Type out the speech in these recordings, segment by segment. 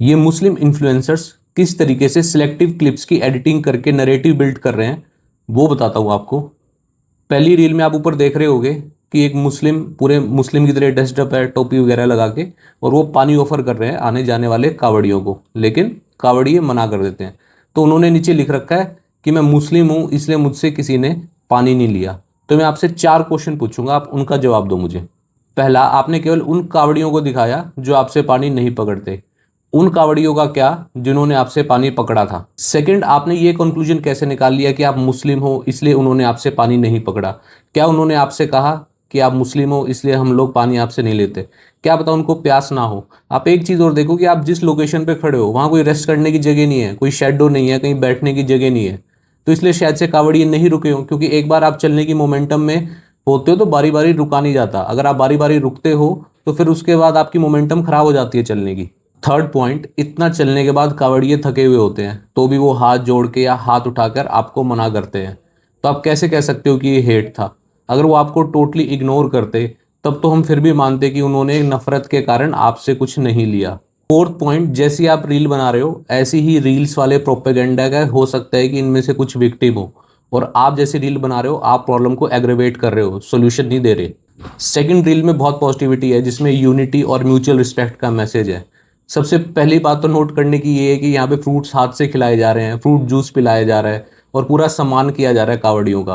ये मुस्लिम इन्फ्लुएंसर्स किस तरीके से सिलेक्टिव क्लिप्स की एडिटिंग करके नरेटिव बिल्ड कर रहे हैं वो बताता हूँ आपको। पहली रील में आप ऊपर देख रहे होगे कि एक मुस्लिम पूरे मुस्लिम की तरह ड्रेस्ड अप है, टोपी वगैरह लगा के, और वो पानी ऑफर कर रहे हैं आने जाने वाले कावड़ियों को, लेकिन कावड़िए मना कर देते हैं। तो उन्होंने नीचे लिख रखा है कि मैं मुस्लिम हूँ इसलिए मुझसे किसी ने पानी नहीं लिया। तो मैं आपसे 4 क्वेश्चन पूछूंगा, आप उनका जवाब दो मुझे। पहला, आपने केवल उन कावड़ियों को दिखाया जो आपसे पानी नहीं पकड़ते, उन कावड़ियों का क्या जिन्होंने आपसे पानी पकड़ा था? सेकंड, आपने ये कंक्लूजन कैसे निकाल लिया कि आप मुस्लिम हो इसलिए उन्होंने आपसे पानी नहीं पकड़ा? क्या उन्होंने आपसे कहा कि आप मुस्लिम हो इसलिए हम लोग पानी आपसे नहीं लेते? क्या पता उनको प्यास ना हो। आप एक चीज और देखो कि आप जिस लोकेशन पे खड़े हो वहां कोई रेस्ट करने की जगह नहीं है, कोई शेडो नहीं है, कहीं बैठने की जगह नहीं है। तो इसलिए शायद से कावड़िए नहीं रुके हो, क्योंकि एक बार आप चलने की मोमेंटम में होते हो तो बारी बारी रुका नहीं जाता। अगर आप बारी बारी रुकते हो तो फिर उसके बाद आपकी मोमेंटम खराब हो जाती है चलने की। थर्ड पॉइंट, इतना चलने के बाद कावड़िए थके हुए होते हैं तो भी वो हाथ जोड़ के या हाथ उठाकर आपको मना करते हैं। तो आप कैसे कह सकते हो कि ये हेट था? अगर वो आपको टोटली इग्नोर करते तब तो हम फिर भी मानते कि उन्होंने नफरत के कारण आपसे कुछ नहीं लिया। फोर्थ पॉइंट, जैसी आप रील बना रहे हो ऐसी ही रील्स वाले प्रोपेगेंडा का हो सकता है कि इनमें से कुछ विक्टिम हो, और आप जैसे रील बना रहे हो आप प्रॉब्लम को एग्रेवेट कर रहे हो, सोल्यूशन नहीं दे रहे। सेकंड रील में बहुत पॉजिटिविटी है जिसमें यूनिटी और म्यूचुअल रिस्पेक्ट का मैसेज है। सबसे पहली बात तो नोट करने की ये है कि यहाँ पे फ्रूट्स हाथ से खिलाए जा रहे हैं, फ्रूट जूस पिलाया जा रहा है और पूरा सम्मान किया जा रहा है कावड़ियों का।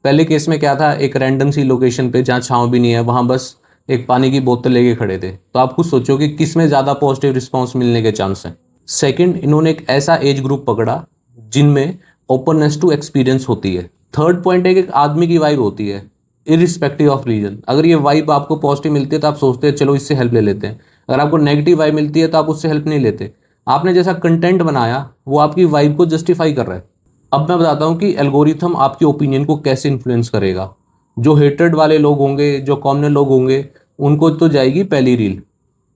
पहले केस में क्या था, एक रैंडम सी लोकेशन पे जहाँ छाँव भी नहीं है वहाँ बस एक पानी की बोतल लेके खड़े थे। तो आप खुद सोचो कि किस में ज़्यादा पॉजिटिव रिस्पॉन्स मिलने के चांस हैं। सेकंड, इन्होंने एक ऐसा एज ग्रुप पकड़ा जिनमें ओपननेस टू एक्सपीरियंस होती है। थर्ड पॉइंट है कि एक आदमी की वाइब होती है इरिस्पेक्टिव ऑफ रीजन। अगर ये वाइब आपको पॉजिटिव मिलती है तो आप सोचते हैं चलो इससे हेल्प ले लेते हैं। अगर आपको नेगेटिव वाइब मिलती है तो आप उससे हेल्प नहीं लेते। आपने जैसा कंटेंट बनाया वो आपकी वाइब को जस्टिफाई कर रहा है। अब मैं बताता हूँ कि एल्गोरिथम आपकी ओपिनियन को कैसे इन्फ्लुएंस करेगा। जो हेटेड वाले लोग होंगे, जो कॉमनर लोग होंगे, उनको तो जाएगी पहली रील,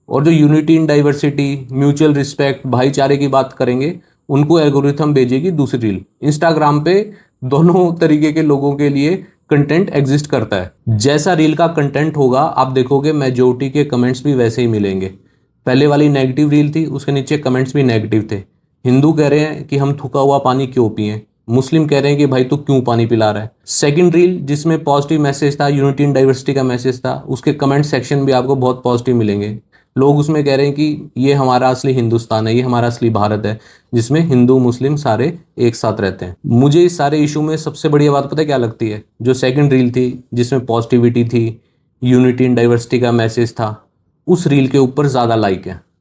और जो unity in diversity, mutual respect, भाईचारे की बात करेंगे उनको एल्गोरिथम भेजेगी दूसरी रील। इंस्टाग्राम पे दोनों तरीके के लोगों के लिए कंटेंट एग्जिस्ट करता है। जैसा रील का कंटेंट होगा आप देखोगे मेजोरिटी के कमेंट्स भी वैसे ही मिलेंगे। पहले वाली नेगेटिव रील थी, उसके नीचे कमेंट्स भी नेगेटिव थे। हिंदू कह रहे हैं कि हम थूका हुआ पानी क्यों पिए, मुस्लिम कह रहे हैं कि भाई तू क्यों पानी पिला रहा है। सेकंड रील जिसमें पॉजिटिव मैसेज था, यूनिटी इन डाइवर्सिटी का मैसेज था, उसके कमेंट सेक्शन भी आपको बहुत पॉजिटिव मिलेंगे। लोग उसमें कह रहे हैं कि ये हमारा असली हिंदुस्तान है, ये हमारा असली भारत है जिसमें हिंदू मुस्लिम सारे एक साथ रहते हैं। मुझे इस सारे इशू में सबसे बढ़िया बात पता है क्या लगती है? जो सेकंड रील थी जिसमें पॉजिटिविटी थी, यूनिटी इन डाइवर्सिटी का मैसेज था, उस रील के ऊपर ज़्यादा लाइक है।